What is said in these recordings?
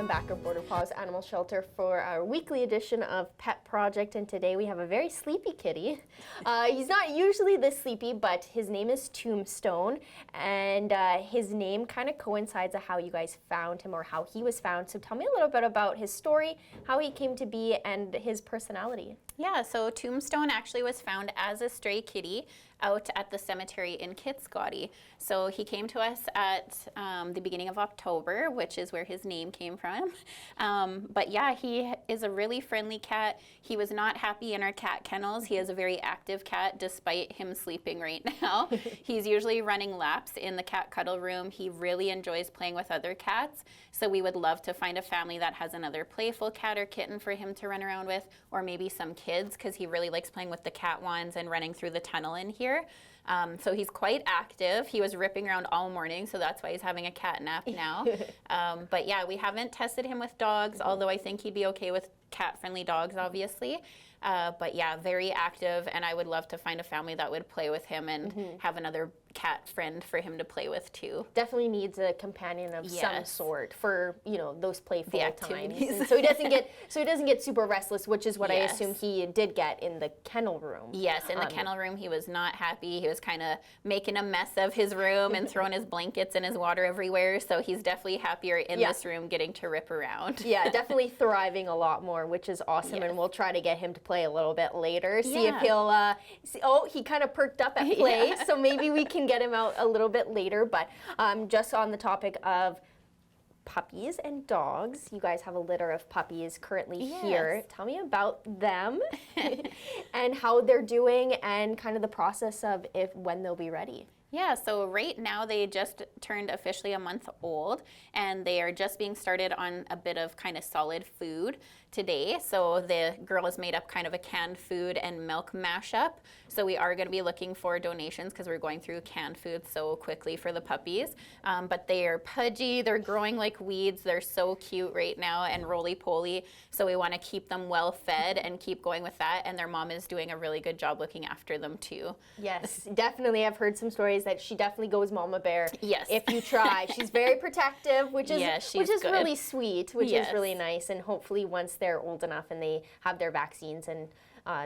back at Border Paws Animal Shelter for our weekly edition of Pet Project, and today we have a very sleepy kitty. He's not usually this sleepy, but his name is Tombstone, and his name kind of coincides with how you guys found him or how he was found. So tell me a little bit about his story, how he came to be, and his personality. Yeah, so Tombstone actually was found as a stray kitty out at the cemetery in Kitscoty. So he came to us at the beginning of October, which is where his name came from. But yeah, he is a really friendly cat. He was not happy in our cat kennels. He is a very active cat despite him sleeping right now. He's usually running laps in the cat cuddle room. He really enjoys playing with other cats. So we would love to find a family that has another playful cat or kitten for him to run around with, or maybe some kids, because he really likes playing with the cat wands and running through the tunnel in here. So he's quite active. He was ripping around all morning, so that's why he's having a cat nap now. But yeah, we haven't tested him with dogs, although I think he'd be okay with cat-friendly dogs, obviously. But yeah, very active, and I would love to find a family that would play with him and have another cat friend for him to play with too. Definitely needs a companion of some sort for, you know, those playful times. And so he doesn't get super restless, which is what I assume he did get in the kennel room. Yes, in the kennel room he was not happy. He was kind of making a mess of his room and throwing his blankets and his water everywhere. So he's definitely happier in this room getting to rip around. Yeah, definitely thriving a lot more, which is awesome. And we'll try to get him to play a little bit later. See if he'll he kind of perked up at play. So maybe we can get him out a little bit later. But just on the topic of puppies and dogs, you guys have a litter of puppies currently here. Tell me about them and how they're doing and kind of the process of when they'll be ready. Yeah, so right now they just turned officially a month old, and they are just being started on a bit of kind of solid food today. So the girl has made up kind of a canned food and milk mashup. So we are going to be looking for donations because we're going through canned food so quickly for the puppies. But they are pudgy, they're growing like weeds, they're so cute right now and roly-poly. So we want to keep them well fed and keep going with that. And their mom is doing a really good job looking after them too. Yes, definitely. I've heard some stories that she definitely goes mama bear. Yes. If you try. She's very protective, which is really sweet, which is really nice. And hopefully once they're old enough and they have their vaccines and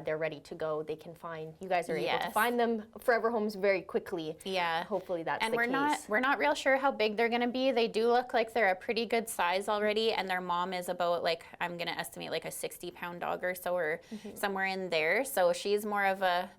they're ready to go, they can find, you guys are able to find them forever homes very quickly. Yeah. Hopefully that's and the case. We're not real sure how big they're going to be. They do look like they're a pretty good size already, and their mom is about, like, I'm going to estimate like a 60-pound dog or so, or somewhere in there. So she's more of a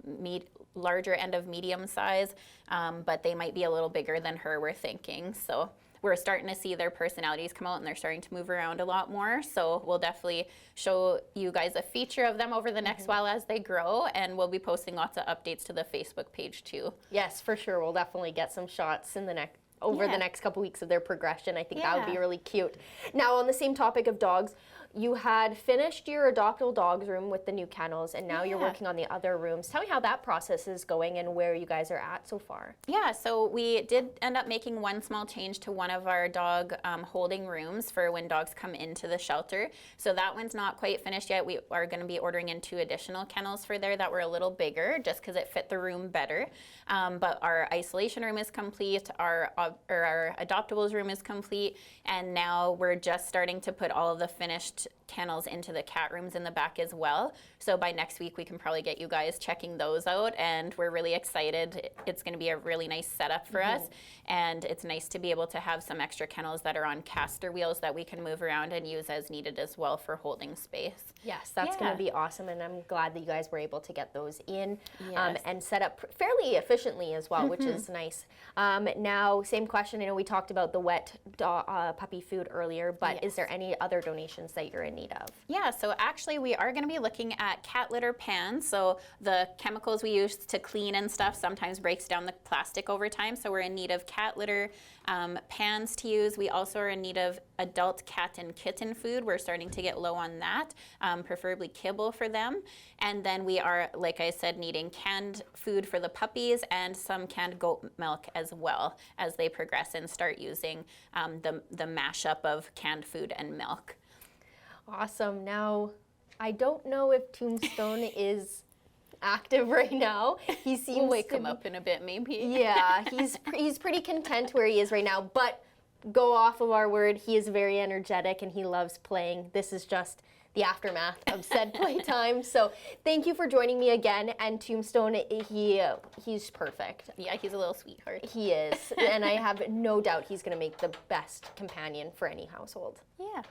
larger end of medium size, but they might be a little bigger than her, we're thinking. So we're starting to see their personalities come out, and they're starting to move around a lot more. So we'll definitely show you guys a feature of them over the next while as they grow, and we'll be posting lots of updates to the Facebook page too. Yes, for sure. We'll definitely get some shots in the the next couple weeks of their progression. I think that would be really cute. Now, on the same topic of dogs, you had finished your adoptable dogs room with the new kennels, and now you're working on the other rooms. Tell me how that process is going and where you guys are at so far. Yeah, so we did end up making one small change to one of our dog holding rooms for when dogs come into the shelter. So that one's not quite finished yet. We are going to be ordering in 2 additional kennels for there that were a little bigger, just because it fit the room better. But our isolation room is complete, our adoptables room is complete, and now we're just starting to put all of the finished kennels into the cat rooms in the back as well. So by next week we can probably get you guys checking those out, and we're really excited. It's going to be a really nice setup for us, and it's nice to be able to have some extra kennels that are on caster wheels that we can move around and use as needed as well for holding space. Yes, that's going to be awesome, and I'm glad that you guys were able to get those in and set up fairly efficiently as well, which is nice. Now, same question. I know we talked about the wet puppy food earlier, but is there any other donations that you're in need of? Yeah, so actually we are going to be looking at cat litter pans. So the chemicals we use to clean and stuff sometimes breaks down the plastic over time. So we're in need of cat litter pans to use. We also are in need of adult cat and kitten food. We're starting to get low on that, preferably kibble for them. And then we are, like I said, needing canned food for the puppies and some canned goat milk as well as they progress and start using the mashup of canned food and milk. Awesome. Now, I don't know if Tombstone is active right now. He seems we'll wake him up in a bit, maybe. Yeah, he's pretty content where he is right now, but go off of our word, he is very energetic and he loves playing. This is just the aftermath of said playtime. So thank you for joining me again. And Tombstone, he's perfect. Yeah, he's a little sweetheart. He is. And I have no doubt he's going to make the best companion for any household. Yeah.